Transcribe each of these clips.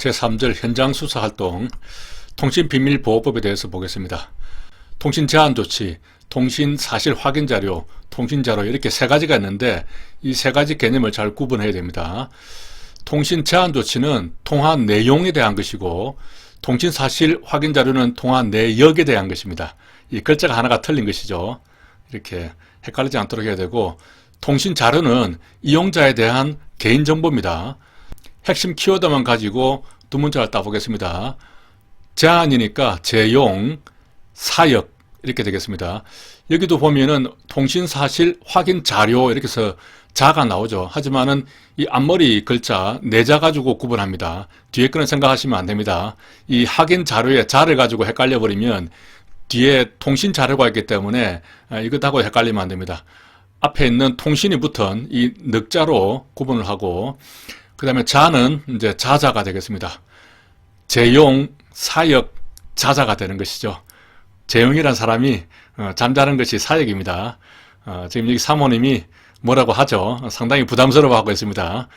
제3절 현장수사활동 통신비밀보호법에 대해서 보겠습니다. 통신제한조치, 통신사실확인자료, 통신자료 이렇게 세 가지가 있는데 이 세 가지 개념을 잘 구분해야 됩니다. 통신제한조치는 통화 내용에 대한 것이고 통신사실확인자료는 통화 내역에 대한 것입니다. 이 글자가 하나가 틀린 것이죠. 이렇게 헷갈리지 않도록 해야 되고, 통신자료는 이용자에 대한 개인정보입니다. 핵심 키워드만 가지고 두 문자를 따보겠습니다. 제한이니까 제용, 사역 이렇게 되겠습니다. 여기도 보면은 통신사실 확인 자료 이렇게 해서 자가 나오죠. 하지만은 이 앞머리 글자 내자 가지고 구분합니다. 뒤에 거는 생각하시면 안 됩니다. 이 확인 자료에 자를 가지고 헷갈려 버리면 뒤에 통신 자료가 있기 때문에 이것하고 헷갈리면 안 됩니다. 앞에 있는 통신이 붙은 이 늑자로 구분을 하고, 그 다음에 자는 이제 자자가 되겠습니다. 제용, 사역, 자자가 되는 것이죠. 제용이란 사람이 잠자는 것이 사역입니다. 지금 여기 사모님이 뭐라고 하죠? 상당히 부담스러워하고 있습니다.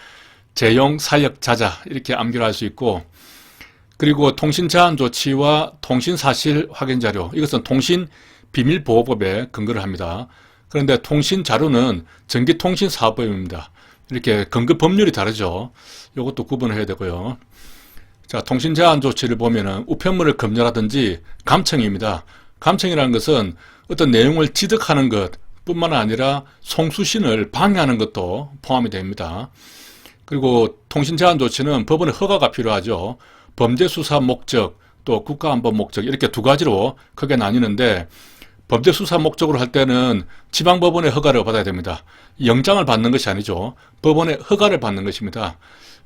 제용, 사역, 자자 이렇게 암기를 할 수 있고, 그리고 통신제한조치와 통신사실확인자료, 이것은 통신비밀보호법에 근거를 합니다. 그런데 통신자료는 전기통신사업법입니다. 이렇게 근거 법률이 다르죠. 이것도 구분을 해야 되고요. 자, 통신제한조치를 보면은 우편물을 검열하든지 감청입니다. 감청이라는 것은 어떤 내용을 취득하는 것 뿐만 아니라 송수신을 방해하는 것도 포함이 됩니다. 그리고 통신제한조치는 법원의 허가가 필요하죠. 범죄수사 목적, 또 국가안보 목적 이렇게 두 가지로 크게 나뉘는데, 범죄수사 목적으로 할 때는 지방법원의 허가를 받아야 됩니다. 영장을 받는 것이 아니죠. 법원의 허가를 받는 것입니다.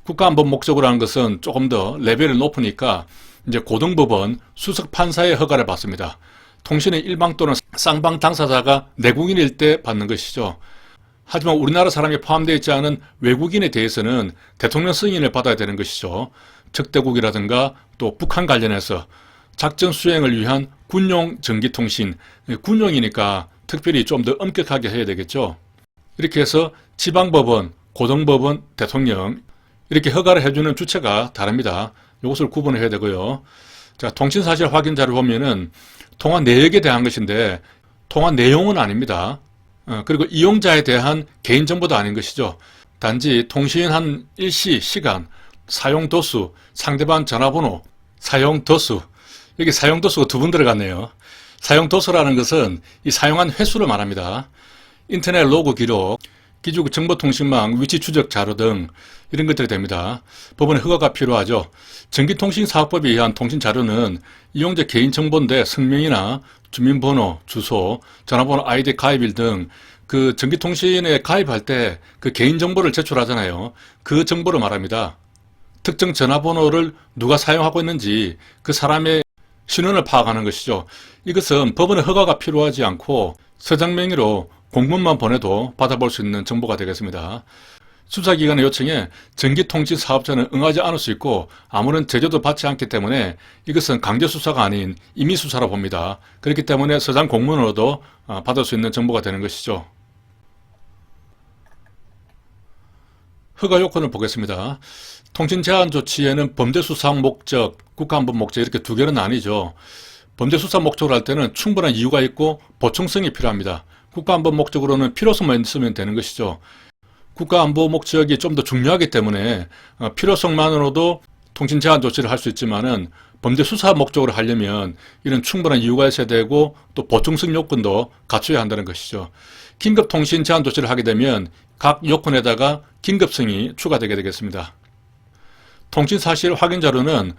국가안보 목적으로 하는 것은 조금 더 레벨이 높으니까 이제 고등법원 수석판사의 허가를 받습니다. 통신의 일방 또는 쌍방 당사자가 내국인일 때 받는 것이죠. 하지만 우리나라 사람이 포함되어 있지 않은 외국인에 대해서는 대통령 승인을 받아야 되는 것이죠. 적대국이라든가 또 북한 관련해서 작전 수행을 위한 군용 전기통신, 군용이니까 특별히 좀 더 엄격하게 해야 되겠죠. 이렇게 해서 지방법원, 고등법원, 대통령 이렇게 허가를 해주는 주체가 다릅니다. 이것을 구분해야 되고요. 자, 통신사실 확인자를 보면은 통화 내역에 대한 것인데 통화 내용은 아닙니다. 그리고 이용자에 대한 개인정보도 아닌 것이죠. 단지 통신한 일시, 시간, 사용 도수, 상대방 전화번호, 사용 도수, 여기 사용 도수가 두 번 들어갔네요. 사용 도수라는 것은 이 사용한 횟수를 말합니다. 인터넷 로그 기록, 기지국 정보통신망 위치 추적 자료 등 이런 것들이 됩니다. 법원의 허가가 필요하죠. 전기통신사업법에 의한 통신자료는 이용자 개인정보인데 성명이나 주민번호, 주소, 전화번호, 아이디 가입일 등 그 전기통신에 가입할 때 그 개인정보를 제출하잖아요. 그 정보를 말합니다. 특정 전화번호를 누가 사용하고 있는지 그 사람의 신원을 파악하는 것이죠. 이것은 법원의 허가가 필요하지 않고 서장 명의로 공문만 보내도 받아볼 수 있는 정보가 되겠습니다. 수사기관의 요청에 전기통신사업자는 응하지 않을 수 있고 아무런 제재도 받지 않기 때문에 이것은 강제수사가 아닌 임의수사라 봅니다. 그렇기 때문에 서장 공문으로도 받을 수 있는 정보가 되는 것이죠. 허가 요건을 보겠습니다. 통신제한조치에는 범죄수사 목적, 국가안보 목적 이렇게 두 개는 아니죠. 범죄수사 목적으로 할 때는 충분한 이유가 있고 보충성이 필요합니다. 국가안보 목적으로는 필요성만 있으면 되는 것이죠. 국가안보 목적이 좀 더 중요하기 때문에 필요성만으로도 통신제한조치를 할 수 있지만은 범죄수사 목적으로 하려면 이런 충분한 이유가 있어야 되고 또 보충성 요건도 갖춰야 한다는 것이죠. 긴급통신제한조치를 하게 되면 각 요건에다가 긴급성이 추가되게 되겠습니다. 통신사실 확인자료는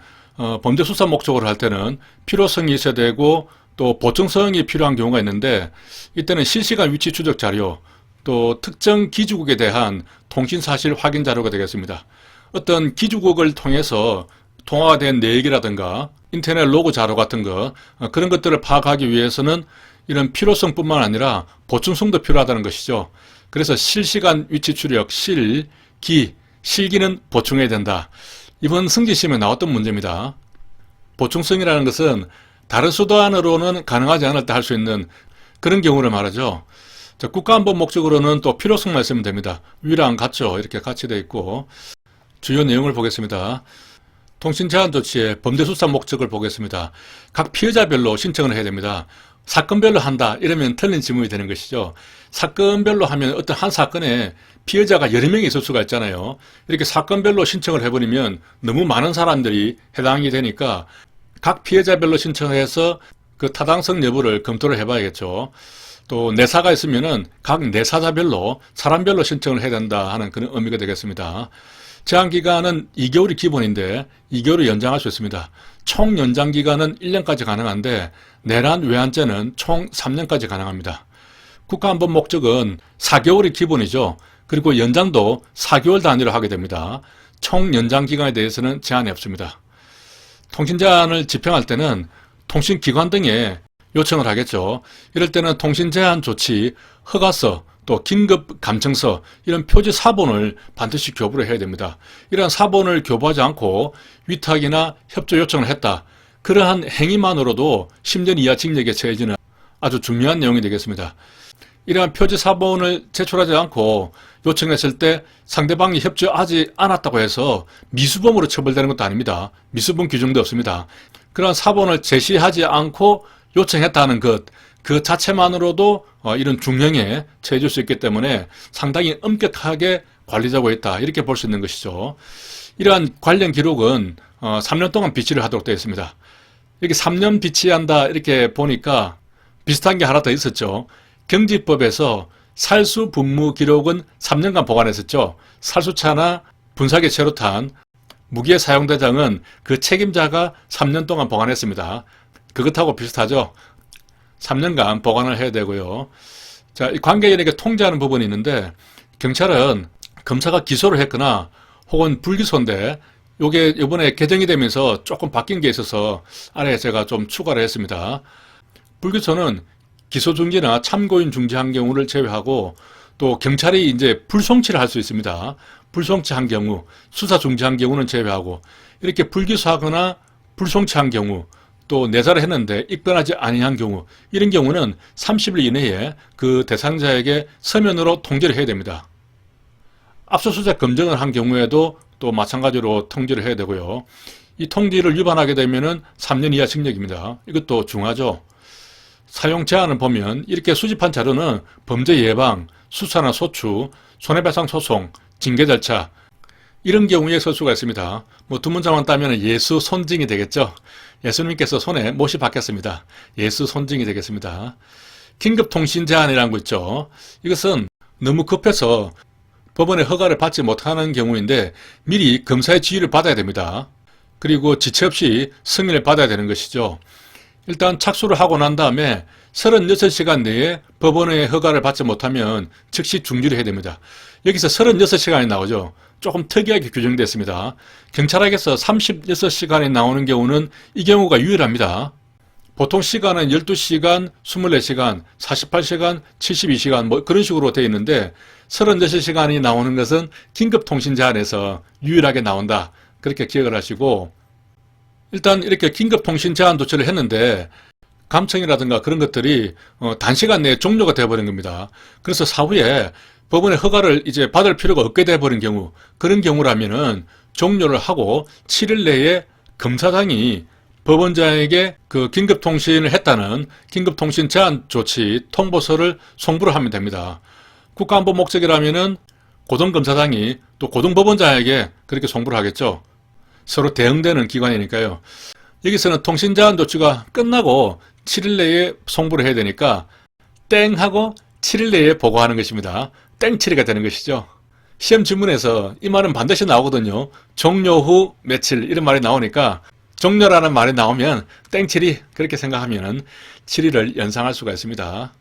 범죄수사 목적으로 할 때는 필요성이 있어야 되고 또 보충성이 필요한 경우가 있는데, 이때는 실시간 위치 추적 자료, 또 특정 기지국에 대한 통신사실 확인 자료가 되겠습니다. 어떤 기지국을 통해서 통화가 된 내역이라든가 인터넷 로그 자료 같은 거, 그런 것들을 파악하기 위해서는 이런 필요성뿐만 아니라 보충성도 필요하다는 것이죠. 그래서 실시간 위치 추적, 실기는 보충해야 된다. 이번 승진시험에 나왔던 문제입니다. 보충성이라는 것은 다른 수단으로는 가능하지 않을 때 할 수 있는 그런 경우를 말하죠. 자, 국가안보 목적으로는 또 필요성만 있으면 됩니다. 위랑 같죠. 이렇게 같이 되어 있고, 주요 내용을 보겠습니다. 통신제한조치는 통신사실 확인자료는 통신내역에 대한 개인정보, 그리고 이용자에 대한 개인정보도 포함이 됩니다. 통신 제한 조치의 범죄 수사 목적을 보겠습니다. 각 피해자별로 신청을 해야 됩니다. 사건별로 한다 이러면 틀린 질문이 되는 것이죠. 사건별로 하면 어떤 한 사건에 피해자가 여러 명이 있을 수가 있잖아요. 이렇게 사건별로 신청을 해버리면 너무 많은 사람들이 해당이 되니까 각 피해자별로 신청해서 그 타당성 여부를 검토를 해봐야겠죠. 또 내사가 있으면은 각 내사자별로 사람별로 신청을 해야 된다 하는 그런 의미가 되겠습니다. 제한 기간은 2개월이 기본인데 2개월을 연장할 수 있습니다. 총 연장 기간은 1년까지 가능한데 내란 외환죄는 총 3년까지 가능합니다. 국가안보 목적은 4개월이 기본이죠. 그리고 연장도 4개월 단위로 하게 됩니다. 총 연장 기간에 대해서는 제한이 없습니다. 통신 제한을 집행할 때는 통신기관 등에 요청을 하겠죠. 이럴 때는 통신 제한 조치, 허가서, 또 긴급 감청서 이런 표지 사본을 반드시 교부를 해야 됩니다. 이러한 사본을 교부하지 않고 위탁이나 협조 요청을 했다. 그러한 행위만으로도 10년 이하 징역에 처해지는 아주 중요한 내용이 되겠습니다. 이러한 표지 사본을 제출하지 않고 요청했을 때 상대방이 협조하지 않았다고 해서 미수범으로 처벌되는 것도 아닙니다. 미수범 규정도 없습니다. 그러한 사본을 제시하지 않고 요청했다는 것, 그 자체만으로도 이런 중형에 처해질 수 있기 때문에 상당히 엄격하게 관리자고 있다 이렇게 볼 수 있는 것이죠. 이러한 관련 기록은 3년 동안 비치를 하도록 되어 있습니다. 이렇게 3년 비치한다 이렇게 보니까 비슷한 게 하나 더 있었죠. 경지법에서 살수 분무 기록은 3년간 보관했었죠. 살수차나 분사기 체류탄, 무기의 사용대장은 그 책임자가 3년 동안 보관했습니다. 그것하고 비슷하죠. 3년간 보관을 해야 되고요. 자, 이 관계인에게 통지하는 부분이 있는데 경찰은 검사가 기소를 했거나 혹은 불기소인데 요게 이번에 개정이 되면서 조금 바뀐 게 있어서 아래에 제가 좀 추가를 했습니다. 불기소는 기소 중지나 참고인 중지한 경우를 제외하고 또 경찰이 이제 불송치를 할 수 있습니다. 불송치한 경우, 수사 중지한 경우는 제외하고 이렇게 불기소하거나 불송치한 경우 또 내사를 했는데 입건하지 아니한 경우 이런 경우는 30일 이내에 그 대상자에게 서면으로 통지를 해야 됩니다. 압수수색 검증을 한 경우에도 또 마찬가지로 통지를 해야 되고요. 이 통지를 위반하게 되면은 3년 이하 징역입니다. 이것도 중하죠. 사용 제한을 보면 이렇게 수집한 자료는 범죄 예방, 수사나 소추, 손해배상 소송, 징계 절차 이런 경우에 쓸 수가 있습니다. 뭐 두 문장만 따면 예수 손증이 되겠죠. 예수님께서 손에 못이 박혔습니다. 예수 손증이 되겠습니다. 긴급 통신 제한이라는 거 있죠. 이것은 너무 급해서 법원의 허가를 받지 못하는 경우인데 미리 검사의 지휘를 받아야 됩니다. 그리고 지체 없이 승인을 받아야 되는 것이죠. 일단 착수를 하고 난 다음에 36시간 내에 법원의 허가를 받지 못하면 즉시 중지를 해야 됩니다. 여기서 36시간이 나오죠. 조금 특이하게 규정됐습니다. 경찰에게서 36시간이 나오는 경우는 이 경우가 유일합니다. 보통 시간은 12시간, 24시간, 48시간, 72시간 뭐 그런 식으로 되어 있는데 36시간이 나오는 것은 긴급통신 제한에서 유일하게 나온다. 그렇게 기억을 하시고 일단 이렇게 긴급통신 제한 조치를 했는데 감청이라든가 그런 것들이 단시간 내에 종료가 되어버린 겁니다. 그래서 사후에 법원의 허가를 이제 받을 필요가 없게 되어버린 경우 그런 경우라면은 종료를 하고 7일 내에 검사장이 법원장에게 그 긴급통신을 했다는 긴급통신 제한 조치 통보서를 송부를 하면 됩니다. 국가안보 목적이라면은 고등검사장이 또 고등법원장에게 그렇게 송부를 하겠죠. 서로 대응되는 기관이니까요. 여기서는 통신 제한 조치가 끝나고 7일 내에 송부를 해야 되니까 땡 하고 7일 내에 보고하는 것입니다. 땡7이가 되는 것이죠. 시험 질문에서 이 말은 반드시 나오거든요. 종료 후 며칠 이런 말이 나오니까 종료라는 말이 나오면 땡7이 그렇게 생각하면 7일을 연상할 수가 있습니다.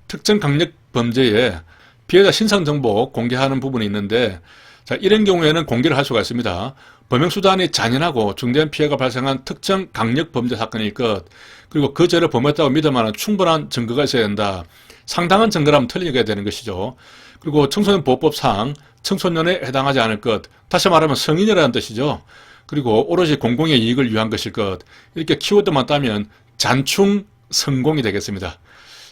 특정 강력 범죄에 피해자 신상 정보 공개하는 부분이 있는데 자, 이런 경우에는 공개를 할 수가 있습니다. 범행수단이 잔인하고 중대한 피해가 발생한 특정 강력 범죄 사건일 것, 그리고 그 죄를 범했다고 믿을 만한 충분한 증거가 있어야 된다. 상당한 증거라면 틀리게 되는 것이죠. 그리고 청소년보호법상 청소년에 해당하지 않을 것, 다시 말하면 성인이라는 뜻이죠. 그리고 오로지 공공의 이익을 위한 것일 것, 이렇게 키워드만 따면 잔충 성공이 되겠습니다.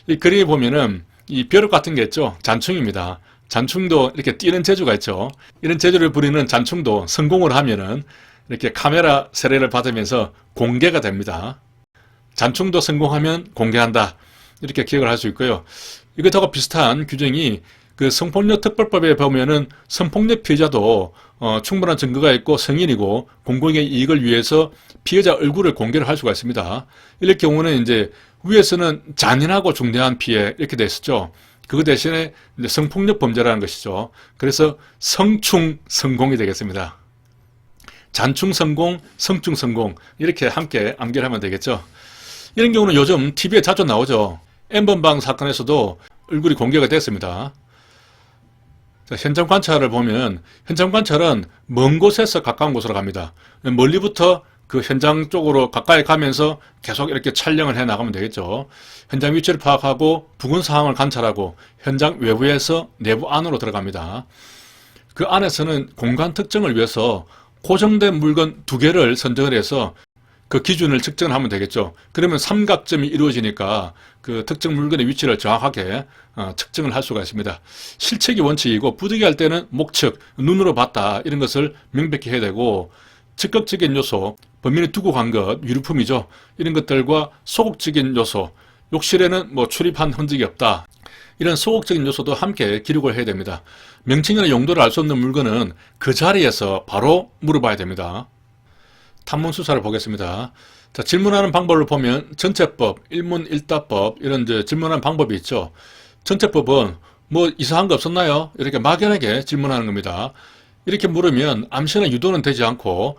이 그림에 보면은 이 벼룩 같은 게 있죠. 잔충입니다. 잔충도 이렇게 뛰는 재주가 있죠. 이런 재주를 부리는 잔충도 성공을 하면은 이렇게 카메라 세례를 받으면서 공개가 됩니다. 잔충도 성공하면 공개한다. 이렇게 기억을 할 수 있고요. 이것하고 비슷한 규정이 그 성폭력 특별법에 보면은 성폭력 피해자도 충분한 증거가 있고 성인이고 공공의 이익을 위해서 피해자 얼굴을 공개를 할 수가 있습니다. 이럴 경우는 이제 위에서는 잔인하고 중대한 피해 이렇게 돼 있었죠. 그거 대신에 이제 성폭력 범죄라는 것이죠. 그래서 성충 성공이 되겠습니다. 잔충 성공, 성충 성공 이렇게 함께 암기를 하면 되겠죠. 이런 경우는 요즘 TV에 자주 나오죠. N번방 사건에서도 얼굴이 공개가 됐습니다. 자, 현장 관찰을 보면 현장 관찰은 먼 곳에서 가까운 곳으로 갑니다. 멀리부터 그 현장 쪽으로 가까이 가면서 계속 이렇게 촬영을 해 나가면 되겠죠. 현장 위치를 파악하고 부근 상황을 관찰하고 현장 외부에서 내부 안으로 들어갑니다. 그 안에서는 공간 특정을 위해서 고정된 물건 2개를 선정을 해서 그 기준을 측정하면 되겠죠. 그러면 삼각점이 이루어지니까 그 특정 물건의 위치를 정확하게 측정을 할 수가 있습니다. 실측이 원칙이고 부득이할 때는 목측, 눈으로 봤다 이런 것을 명백히 해야 되고 즉각적인 요소, 범인이 두고 간 것, 유류품이죠. 이런 것들과 소극적인 요소, 욕실에는 뭐 출입한 흔적이 없다. 이런 소극적인 요소도 함께 기록을 해야 됩니다. 명칭이나 용도를 알 수 없는 물건은 그 자리에서 바로 물어봐야 됩니다. 탐문 수사를 보겠습니다. 자, 질문하는 방법을 보면 전체법, 일문일답법 이런 이제 질문하는 방법이 있죠. 전체법은 뭐 이상한 거 없었나요? 이렇게 막연하게 질문하는 겁니다. 이렇게 물으면 암시나 유도는 되지 않고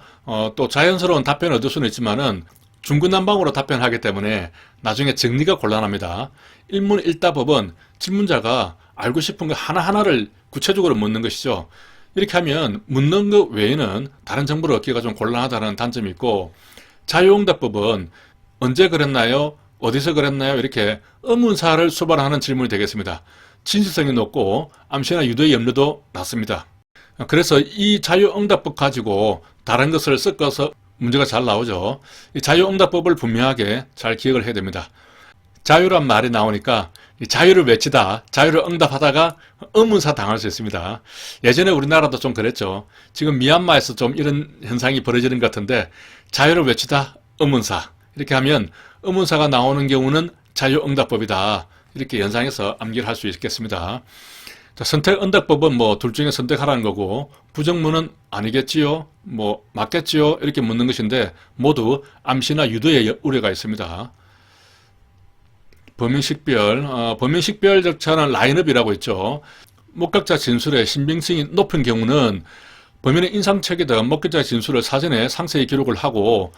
또 자연스러운 답변을 얻을 수는 있지만은 중구난방으로 답변하기 때문에 나중에 정리가 곤란합니다. 일문일답법은 질문자가 알고 싶은 거 하나하나를 구체적으로 묻는 것이죠. 이렇게 하면 묻는 것 외에는 다른 정보를 얻기가 좀 곤란하다는 단점이 있고 자유응답법은 언제 그랬나요? 어디서 그랬나요? 이렇게 의문사를 수반하는 질문이 되겠습니다. 진실성이 높고 암시나 유도의 염려도 낮습니다. 그래서 이 자유응답법 가지고 다른 것을 섞어서 문제가 잘 나오죠. 이 자유응답법을 분명하게 잘 기억을 해야 됩니다. 자유란 말이 나오니까 자유를 외치다, 자유를 응답하다가 의문사 당할 수 있습니다. 예전에 우리나라도 좀 그랬죠. 지금 미얀마에서 좀 이런 현상이 벌어지는 것 같은데 자유를 외치다, 의문사 이렇게 하면 의문사가 나오는 경우는 자유응답법이다. 이렇게 연상해서 암기를 할 수 있겠습니다. 자, 선택응답법은 뭐 둘 중에 선택하라는 거고 부정문은 아니겠지요? 뭐 맞겠지요? 이렇게 묻는 것인데 모두 암시나 유도의 우려가 있습니다. 범인식별 절차는 라인업이라고 있죠. 목격자 진술의 신빙성이 높은 경우는 범인의 인상착의든 목격자 진술을 사전에 상세히 기록을 하고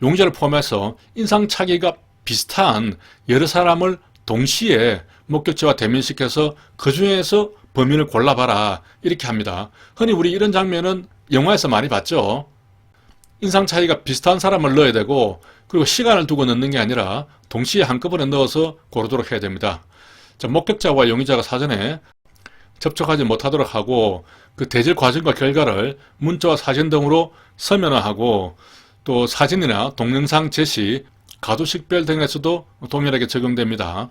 용의자를 포함해서 인상착의가 비슷한 여러 사람을 동시에 목격자와 대면시켜서 그 중에서 범인을 골라봐라 이렇게 합니다. 흔히 우리 이런 장면은 영화에서 많이 봤죠. 인상 차이가 비슷한 사람을 넣어야 되고 그리고 시간을 두고 넣는 게 아니라 동시에 한꺼번에 넣어서 고르도록 해야 됩니다. 자, 목격자와 용의자가 사전에 접촉하지 못하도록 하고 그 대질 과정과 결과를 문자와 사진 등으로 서면화하고 또 사진이나 동영상 제시, 가두식별 등에서도 동일하게 적용됩니다.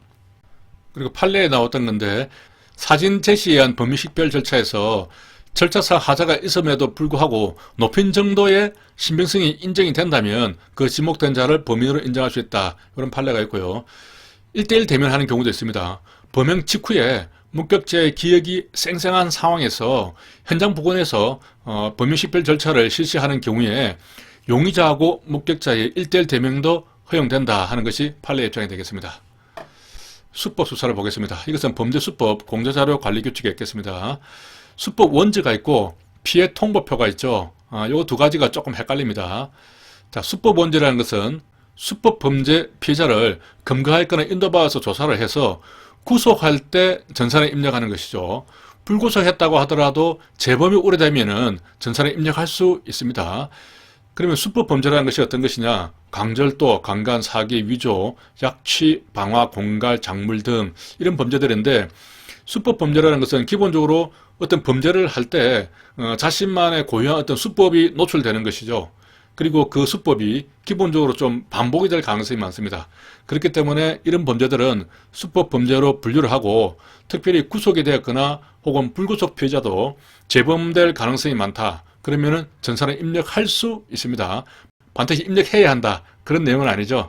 그리고 판례에 나왔던 건데 사진 제시에 의한 범위식별 절차에서 절차상 하자가 있음에도 불구하고 높인 정도의 신빙성이 인정이 된다면 그 지목된 자를 범인으로 인정할 수 있다. 이런 판례가 있고요. 1대1 대면하는 경우도 있습니다. 범행 직후에 목격자의 기억이 쌩쌩한 상황에서 현장 부근에서 범위식별 절차를 실시하는 경우에 용의자하고 목격자의 1대1 대면도 허용된다 하는 것이 판례 입장이 되겠습니다. 수법 수사를 보겠습니다. 이것은 범죄수법 공제자료 관리 규칙에 있겠습니다. 수법 원지가 있고 피해 통보표가 있죠. 요 두 가지가 조금 헷갈립니다. 자, 수법 원지라는 것은 수법 범죄 피해자를 검거할 거나 인도받아서 조사를 해서 구속할 때 전산에 입력하는 것이죠. 불구속했다고 하더라도 재범이 오래되면은 전산에 입력할 수 있습니다. 그러면 수법 범죄라는 것이 어떤 것이냐? 강절도, 강간, 사기, 위조, 약취, 방화, 공갈, 작물 등 이런 범죄들인데 수법 범죄라는 것은 기본적으로 어떤 범죄를 할 때 자신만의 고유한 어떤 수법이 노출되는 것이죠. 그리고 그 수법이 기본적으로 좀 반복이 될 가능성이 많습니다. 그렇기 때문에 이런 범죄들은 수법 범죄로 분류를 하고 특별히 구속이 되었거나 혹은 불구속 피해자도 재범될 가능성이 많다. 그러면은 전산에 입력할 수 있습니다. 반드시 입력해야 한다. 그런 내용은 아니죠.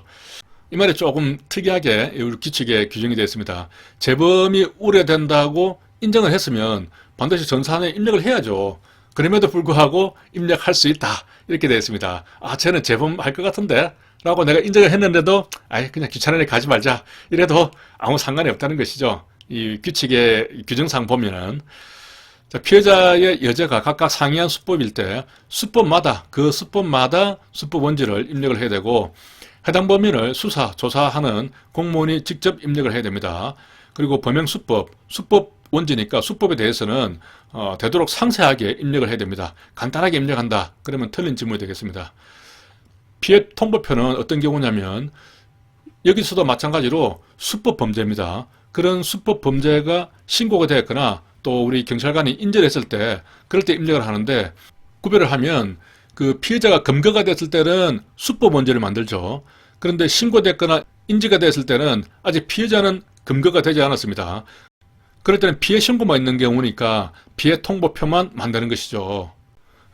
이 말이 조금 특이하게 우리 규칙에 규정이 되어 있습니다. 재범이 우려된다고 인정을 했으면 반드시 전산에 입력을 해야죠. 그럼에도 불구하고 입력할 수 있다. 이렇게 되어 있습니다. 아, 쟤는 재범할 것 같은데? 라고 내가 인정을 했는데도, 아이, 그냥 귀찮으니 가지 말자. 이래도 아무 상관이 없다는 것이죠. 이 규칙의 규정상 보면은. 자, 피해자의 여죄가 각각 상이한 수법일 때, 그 수법마다 수법 원지를 입력을 해야 되고, 해당 범인을 수사, 조사하는 공무원이 직접 입력을 해야 됩니다. 그리고 범행 수법 원지니까 수법에 대해서는 되도록 상세하게 입력을 해야 됩니다. 간단하게 입력한다. 그러면 틀린 질문이 되겠습니다. 피해 통보표는 어떤 경우냐면 여기서도 마찬가지로 수법 범죄입니다. 그런 수법 범죄가 신고가 되었거나 또 우리 경찰관이 인지를 했을 때 그럴 때 입력을 하는데 구별을 하면 그 피해자가 검거가 됐을 때는 수법 원죄를 만들죠. 그런데 신고됐거나 인지가 됐을 때는 아직 피해자는 검거가 되지 않았습니다. 그럴 때는 피해 신고만 있는 경우니까 피해 통보표만 만드는 것이죠.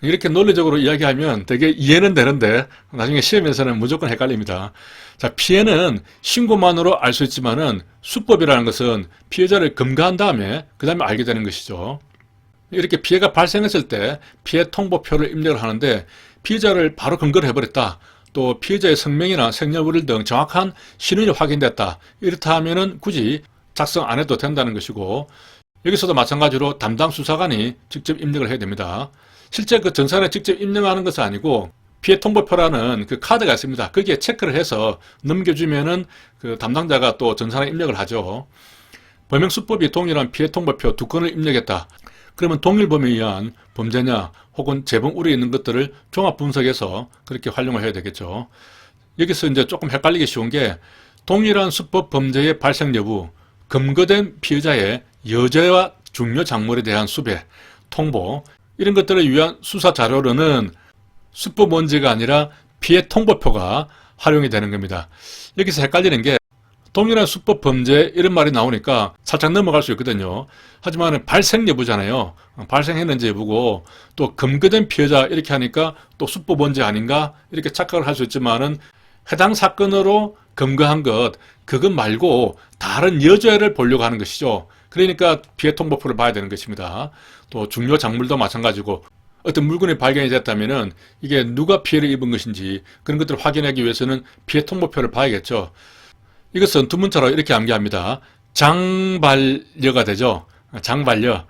이렇게 논리적으로 이야기하면 되게 이해는 되는데 나중에 시험에서는 무조건 헷갈립니다. 자, 피해는 신고만으로 알 수 있지만은 수법이라는 것은 피해자를 검거한 다음에 그 다음에 알게 되는 것이죠. 이렇게 피해가 발생했을 때 피해 통보표를 입력을 하는데 피해자를 바로 검거를 해버렸다. 또 피해자의 성명이나 생년월일 등 정확한 신원이 확인됐다. 이렇다 하면은 굳이 작성 안 해도 된다는 것이고 여기서도 마찬가지로 담당 수사관이 직접 입력을 해야 됩니다. 실제 그 전산에 직접 입력하는 것은 아니고 피해 통보표라는 그 카드가 있습니다. 거기에 체크를 해서 넘겨주면은 그 담당자가 또 전산에 입력을 하죠. 범행 수법이 동일한 피해 통보표 2건을 입력했다. 그러면 동일 범위에 의한 범죄냐 혹은 재범 우려 있는 것들을 종합 분석해서 그렇게 활용을 해야 되겠죠. 여기서 이제 조금 헷갈리기 쉬운 게 동일한 수법 범죄의 발생 여부, 검거된 피해자의 여죄와 중요 작물에 대한 수배, 통보 이런 것들을 위한 수사 자료로는 수법 원지가 아니라 피해 통보표가 활용이 되는 겁니다. 여기서 헷갈리는 게 동일한 수법 범죄 이런 말이 나오니까 살짝 넘어갈 수 있거든요. 하지만 발생 여부잖아요. 발생했는지 여부고 또 검거된 피해자 이렇게 하니까 또 수법 원죄 아닌가 이렇게 착각을 할 수 있지만은 해당 사건으로 검거한 것 그것 말고 다른 여죄를 보려고 하는 것이죠. 그러니까 피해 통보표를 봐야 되는 것입니다. 또 중요 작물도 마찬가지고 어떤 물건이 발견이 됐다면은 이게 누가 피해를 입은 것인지 그런 것들을 확인하기 위해서는 피해 통보표를 봐야겠죠. 이것은 두 문자로 이렇게 암기합니다. 장발려가 되죠. 장발려.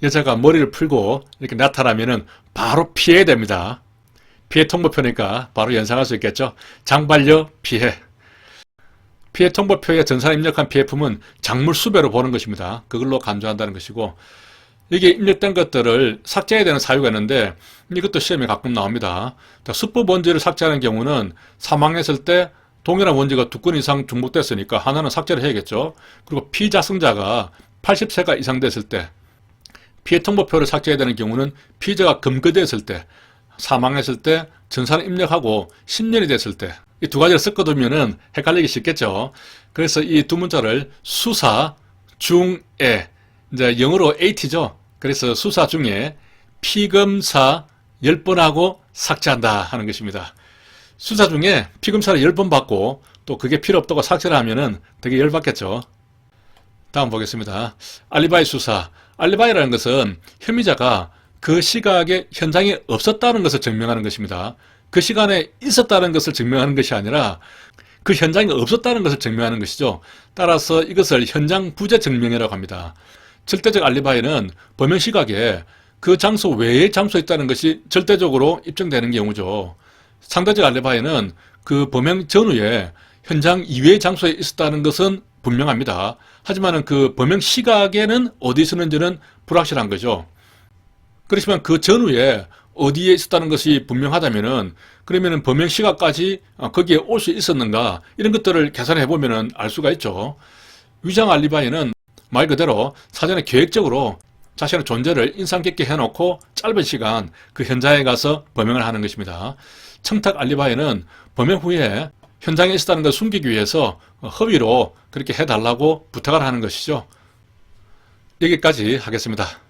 여자가 머리를 풀고 이렇게 나타나면은 바로 피해야 됩니다. 피해 통보표니까 바로 연상할 수 있겠죠. 장발려 피해. 피해 통보표에 전산에 입력한 피해품은 작물 수배로 보는 것입니다. 그걸로 간주한다는 것이고 이게 입력된 것들을 삭제해야 되는 사유가 있는데 이것도 시험에 가끔 나옵니다. 수법 원지를 삭제하는 경우는 사망했을 때 동일한 원지가 2건 이상 중복됐으니까 하나는 삭제를 해야겠죠. 그리고 피자승자가 80세가 이상 됐을 때 피해 통보표를 삭제해야 되는 경우는 피해자가 검거됐을 때 사망했을 때 전산에 입력하고 10년이 됐을 때 이 두 가지를 섞어두면은 헷갈리기 쉽겠죠. 그래서 이 두 문자를 수사 중에 이제 영어로 AT죠. 그래서 수사 중에 피검사 10번 하고 삭제한다 하는 것입니다. 수사 중에 피검사를 10번 받고 또 그게 필요 없다고 삭제를 하면은 되게 열받겠죠. 다음 보겠습니다. 알리바이 수사. 알리바이라는 것은 혐의자가 그 시각에 현장에 없었다는 것을 증명하는 것입니다. 그 시간에 있었다는 것을 증명하는 것이 아니라 그 현장에 없었다는 것을 증명하는 것이죠. 따라서 이것을 현장 부재 증명이라고 합니다. 절대적 알리바이는 범행 시각에 그 장소 외의 장소에 있다는 것이 절대적으로 입증되는 경우죠. 상대적 알리바이는 그 범행 전후에 현장 이외의 장소에 있었다는 것은 분명합니다. 하지만 그 범행 시각에는 어디 있었는지는 불확실한 거죠. 그렇지만 그 전후에 어디에 있었다는 것이 분명하다면은 그러면은 범행 시각까지 거기에 올 수 있었는가 이런 것들을 계산해 보면은 알 수가 있죠. 위장 알리바이는 말 그대로 사전에 계획적으로 자신의 존재를 인상 깊게 해놓고 짧은 시간 그 현장에 가서 범행을 하는 것입니다. 청탁 알리바이는 범행 후에 현장에 있었다는 걸 숨기기 위해서 허위로 그렇게 해달라고 부탁을 하는 것이죠. 여기까지 하겠습니다.